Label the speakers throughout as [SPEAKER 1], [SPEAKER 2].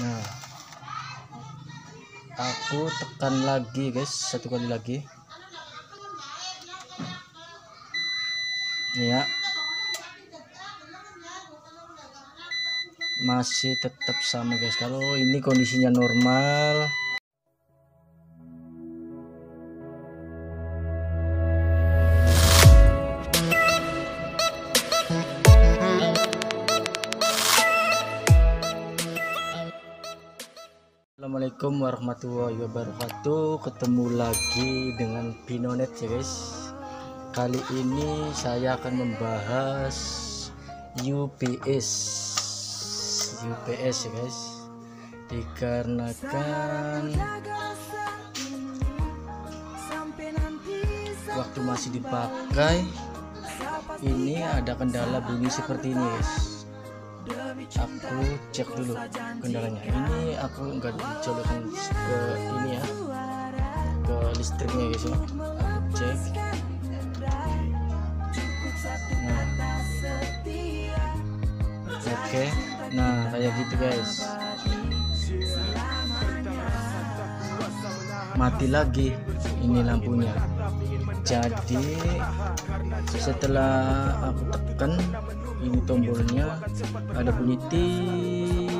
[SPEAKER 1] Nah, aku tekan lagi guys, satu kali lagi ya, masih tetap sama guys. Kalau ini kondisinya normal. Assalamualaikum warahmatullahi wabarakatuh. Ketemu lagi dengan Pinonet ya guys. Kali ini saya akan membahas UPS ya guys. Dikarenakan waktu masih dipakai ini ada kendala bunyi seperti ini guys. Aku cek dulu kendalanya. Ini aku enggak dicolokkan ke ini ya, ke listriknya guys ya. Aku cek. Nah, oke. Nah, kayak gitu guys. Mati lagi ini lampunya. Jadi setelah aku tekan ini tombolnya, ada bunyi tit,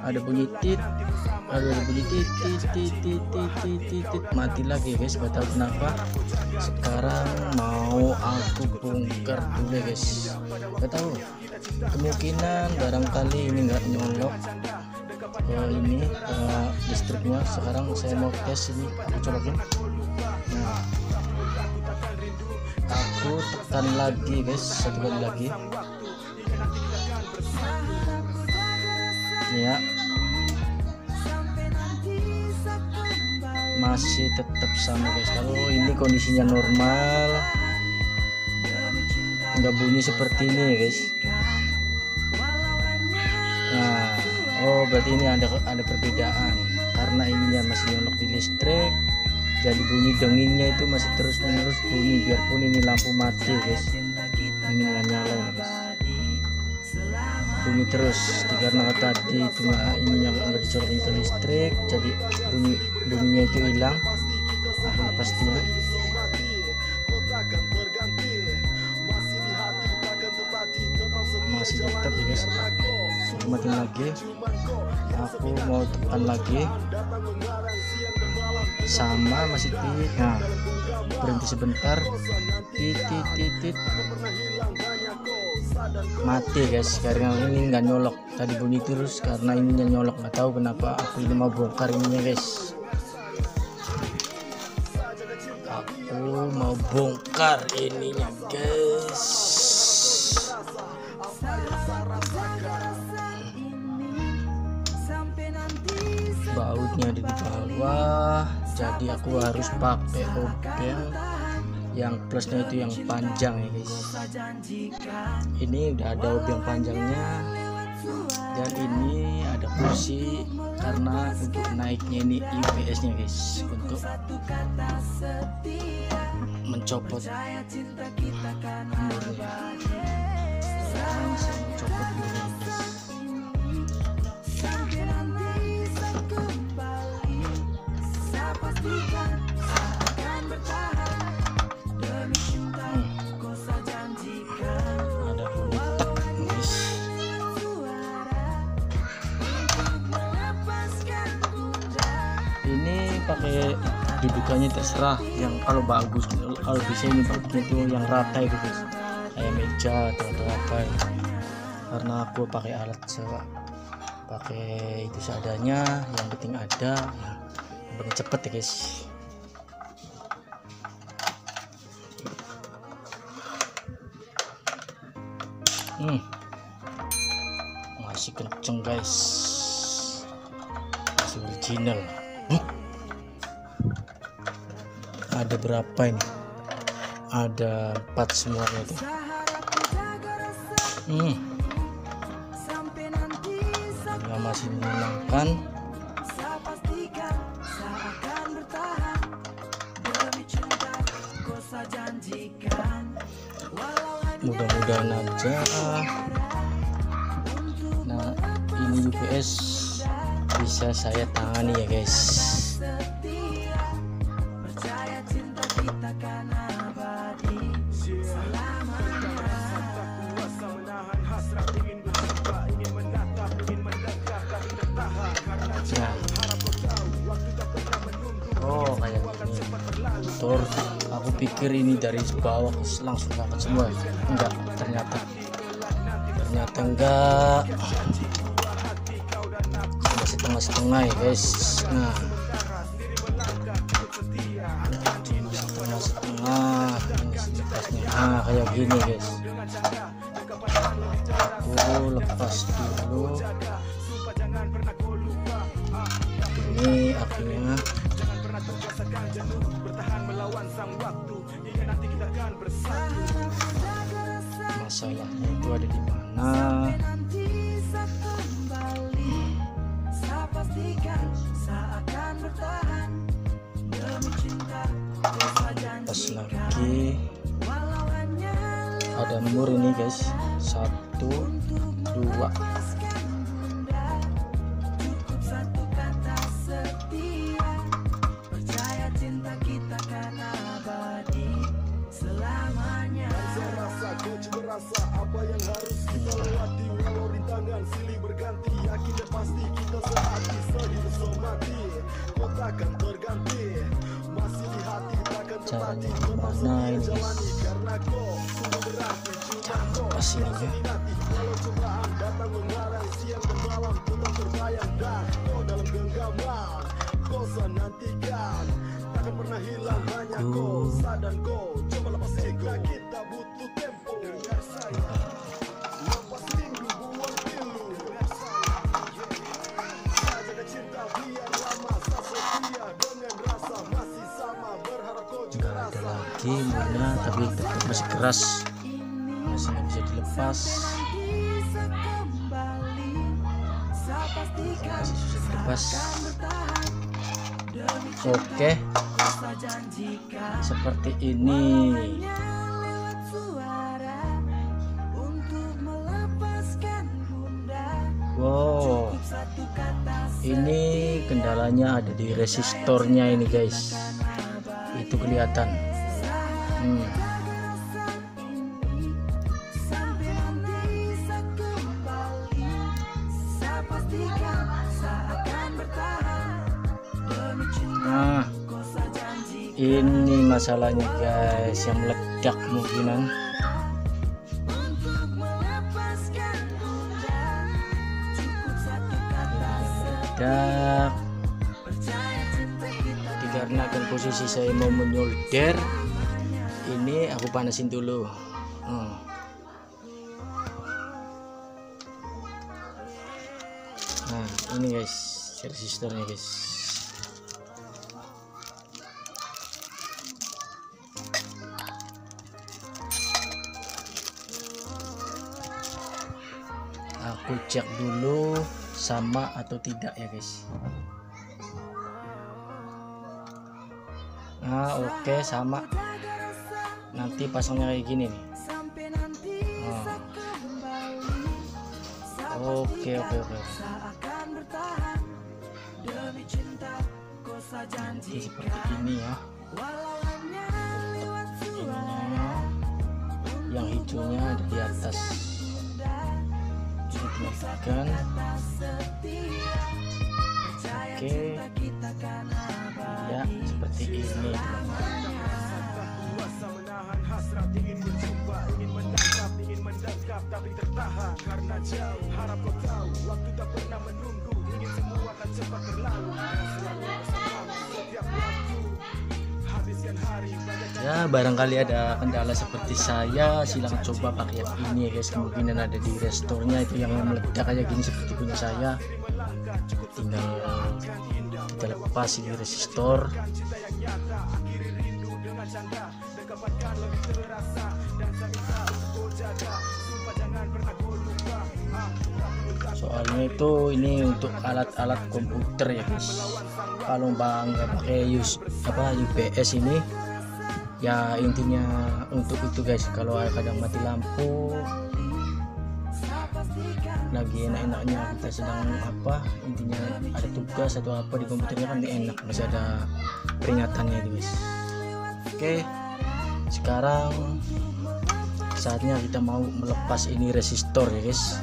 [SPEAKER 1] ada bunyi tit, mati lagi guys. Gak tahu kenapa. Sekarang mau aku bongkar dulu guys. Gak tahu, kemungkinan barangkali ini nggak nyolok ini listriknya. Sekarang saya mau tes ini, aku colokin. Nah, aku tekan lagi guys, satu kali lagi ya, masih tetap sama guys. Kalau ini kondisinya normal, nggak bunyi seperti ini guys. Nah, oh berarti ini ada perbedaan karena ininya masih nyolok di listrik. Jadi bunyi dengingnya itu masih terus menerus bunyi biarpun ini lampu mati guys. Ini nggak nyala ya guys, bunyi terus dikarenakan tadi cuma ininya nggak dicolokin ke listrik, jadi bunyinya itu hilang. Aku lepas dulu. Masih tetap ya guys. Aku matiin lagi. Aku mau tekan lagi, sama masih tit. Nah, berhenti sebentar, titit mati guys. Karena ini nggak nyolok, tadi bunyi terus karena ininya nyolok. Nggak tahu kenapa. Aku ini mau bongkar ininya guys. Aku mau bongkar ininya guys. Bautnya ada di bawah, jadi aku harus pakai obeng yang plusnya itu yang panjang ya guys. Ini udah ada obeng panjangnya, dan ini ada kursi karena untuk naiknya ini UPS nya guys, untuk mencopot murnya. Sekarang saya mencopot dulu guys. Ada bunyi tek guys. Ini pakai dudukannya terserah, yang kalau bagus, kalau bisa ini bagusnya itu yang rata itu guys, kayak meja atau apa ya. Karena aku pakai alat pakai itu seadanya, yang penting ada, yang penting cepet ya guys. Masih kenceng guys, masih original. Ada berapa ini? Ada 4 semuanya tuh. Masih menyenangkan. Mudah-mudahan aja UPS bisa saya tangani ya guys. Nah, oh kayak gini motor, aku pikir ini dari bawah langsung dapat semua, enggak, ternyata enggak, setengah-setengah ya guys. Nah, setengah-setengah ini lepasnya. Nah, kayak gini guys. Aku lepas dulu ini akhirnya. Masalahnya itu ada di mana? Pas lagi ada mur ini guys, 1, 2.
[SPEAKER 2] Apa yang harus kita lewati, walau rintangan silih berganti, yakin dan pasti kita sehati, sehidup semati, kau takkan terganti, masih di hati takkan termati,
[SPEAKER 1] Mana ini
[SPEAKER 2] jalani karena kau sungguh berarti, cuma kau nanti, walau cobaan datang mengarang siang dan malam, tetap terbayang dan kau dalam genggaman, kau senantikan, takkan pernah hilang hanya kau, sadar kau, coba lepas ego, kita butuh tempo.
[SPEAKER 1] Nggak ada lagi murnya, tapi tetap masih keras, masih nggak bisa dilepas, masih susah dilepas. Oke, seperti ini. Wow, ini kendalanya ada di resistornya ini guys, itu kelihatan. Nah, ini masalahnya guys, yang meledak kemungkinan. Dikarenakan posisi saya mau menyolder, ini aku panasin dulu. Nah, ini guys resistornya guys. Aku cek dulu sama atau tidak ya guys. Nah, oke, sama. Nanti pasangnya kayak gini nih. Oke. Nanti seperti ini ya. Ininya, yang hijaunya ada di atas. Dimatikan. Oke, ya seperti ini.
[SPEAKER 2] Tapi tertahan karena jauh, harap kau tahu waktu tak pernah menunggu, ingin semua akan cepat berlalu, selalu bersamamu setiap waktu, habiskan hari banyak.
[SPEAKER 1] Ya, barangkali ada kendala seperti saya, silahkan coba pakai yang ini ya guys. Kemungkinan ada di restornya itu yang meledak kayak gini seperti punya saya. Tinggal kita lepas ini resistor. Soalnya itu ini untuk alat-alat komputer ya guys. Kalau nggak pakai UPS ini ya, intinya untuk itu guys. Kalau kadang mati lampu lagi enak-enaknya kita sedang apa, intinya ada tugas atau apa di komputernya kan enak, masih ada peringatannya itu guys. Oke, sekarang saatnya kita mau melepas ini resistor ya guys.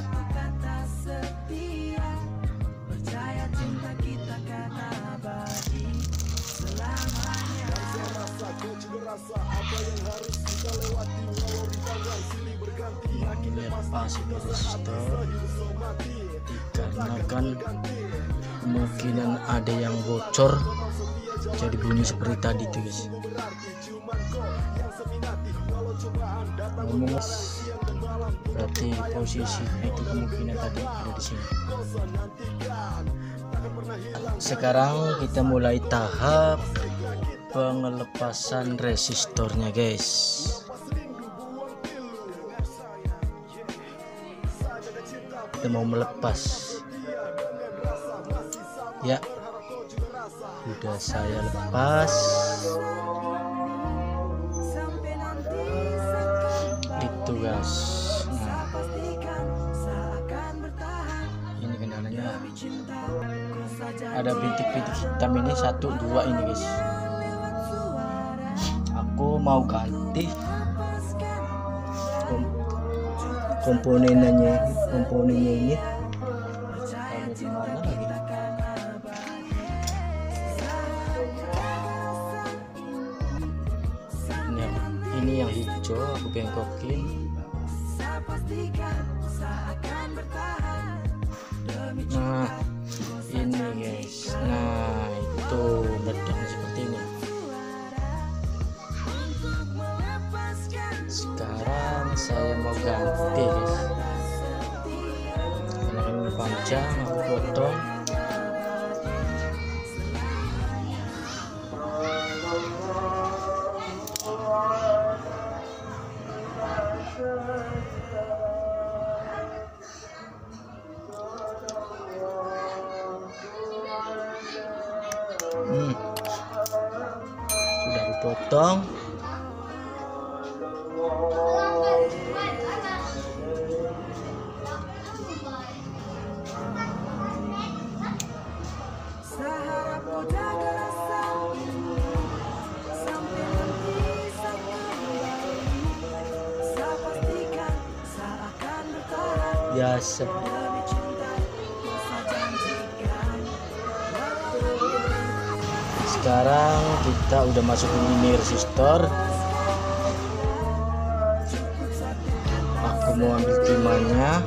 [SPEAKER 1] Lepas ini resistor dikarenakan kemungkinan ada yang bocor jadi bunyi seperti tadi tuh guys. Ngomong berarti posisinya itu kemungkinan tadi ada di sini. Sekarang kita mulai tahap pengelepasan resistornya guys. Kita mau melepas ya, udah saya lepas itu guys. Nah, ini kendalanya ada bintik-bintik hitam ini 1, 2 ini guys. Aku mau ganti komponennya ini ada di mana lagi? Ini yang hijau aku bengkokin. Nah ini guys, nah itu bedanya seperti ini. Sekarang saya mau ganti guys, karena ini panjang aku potong. Sudah dipotong. Biasa. Sekarang kita udah masukin ini resistor. Aku mau ambil timahnya.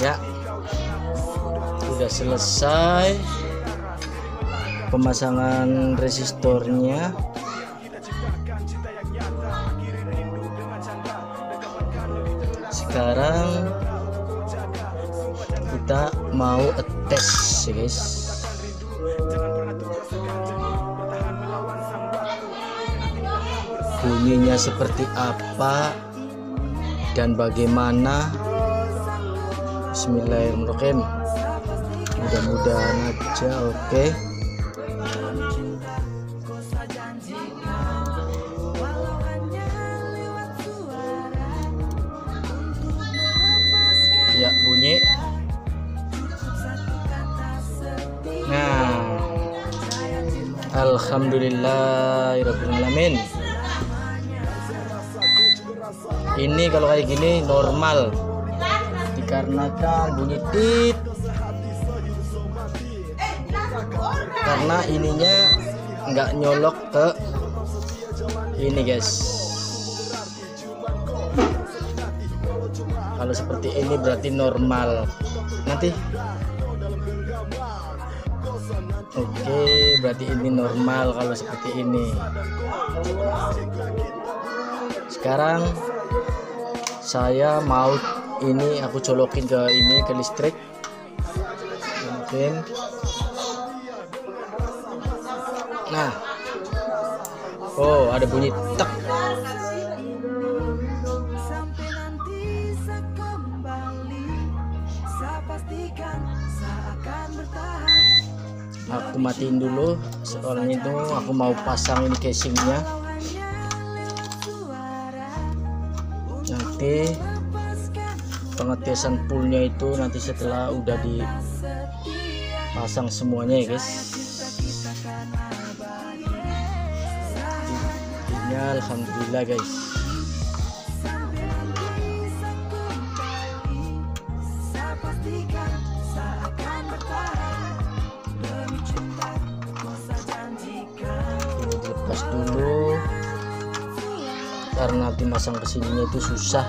[SPEAKER 1] Ya, sudah selesai pemasangan resistornya. Sekarang kita mau tes ya guys. Bunyinya seperti apa dan bagaimana. Bismillahirrahmanirrahim. Mudah-mudahan aja oke. Ya bunyi. Nah, alhamdulillahirabbil alamin. Ini kalau kayak gini normal, dikarenakan bunyi tit karena ininya nggak nyolok ke ini guys. Kalau seperti ini berarti normal nanti. Oke, berarti ini normal kalau seperti ini. Sekarang saya mau ini aku colokin ke ini, ke listrik. Mungkin. Nah, Oh, ada bunyi tek. Aku matiin dulu, soalnya itu aku mau pasang ini casingnya. Nanti pengetesan poolnya itu nanti setelah udah dipasang semuanya ya guys. Ini alhamdulillah guys. Ini dilepas dulu karena nanti masang kesininya itu susah.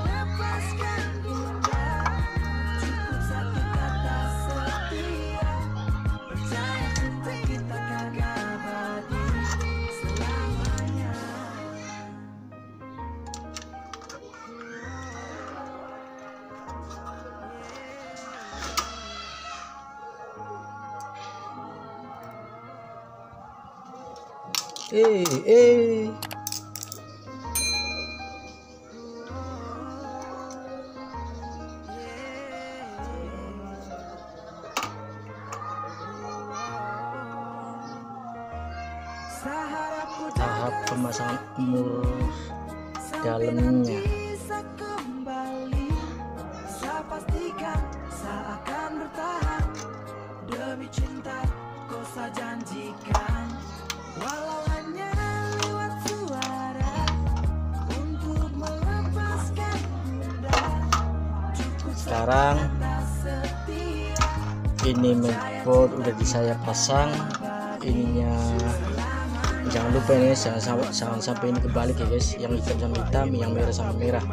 [SPEAKER 1] Tahap pemasangan umur dalamnya. Sekarang ini mainboard udah saya pasang, ininya jangan lupa ini jangan sampai ini kebalik ya guys, yang hitam sama hitam, yang merah sama merah.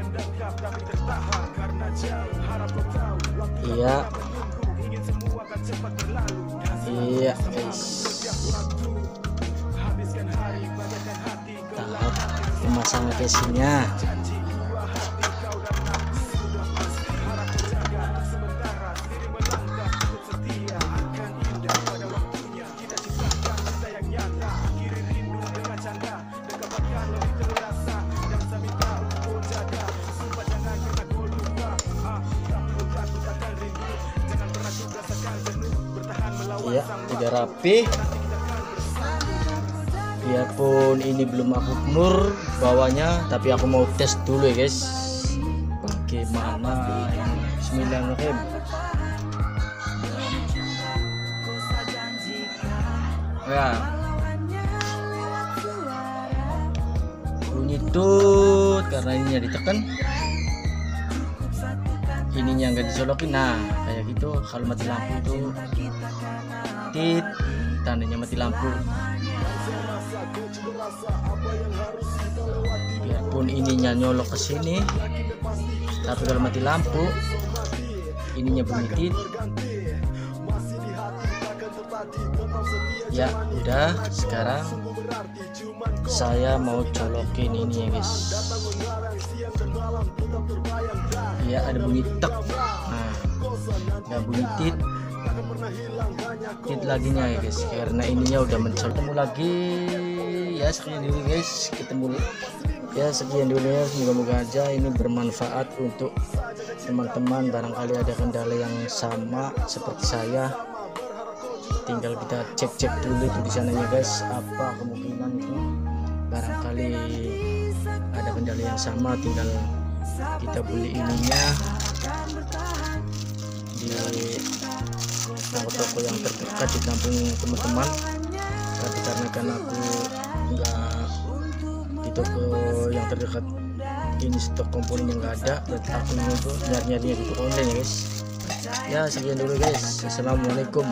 [SPEAKER 1] Iya guys, tahap pemasangan casingnya. Ya, udah rapi. Biarpun ini belum aku nur bawahnya, tapi aku mau tes dulu ya guys, bagaimana ini. Bismillahirrahmanirrahim. Ya, bunyi tut karena ininya ditekan, ininya nggak disolokin. Nah kayak gitu, kalau mati lampu itu tit, tandanya mati lampu. Biarpun ininya nyolok ke sini, tapi kalau mati lampu ininya bunyi tit. Ya udah, sekarang saya mau colokin ini ya guys. Ya ada bunyi tek. Nah ada bunyi tit laginya ya guys, karena ininya udah mencolok. Ketemu lagi ya, sekian dulu guys, sekian dulu ya. Semoga-moga aja ini bermanfaat untuk teman-teman. Barangkali ada kendala yang sama seperti saya, tinggal kita cek dulu itu di sananya guys, apa kemungkinan itu. Barangkali ada kendala yang sama, tinggal kita beli ininya di toko-toko yang terdekat di kampung teman-teman. Tapi karena kan aku nggak di toko yang terdekat ini, stok komponen yang nggak ada, berarti aku itu nyari-nyarinya di toko online ya guys. Ya sekian dulu guys, assalamualaikum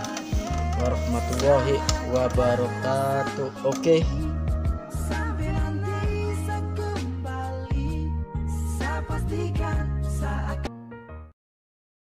[SPEAKER 1] warahmatullahi wabarakatuh. Oke.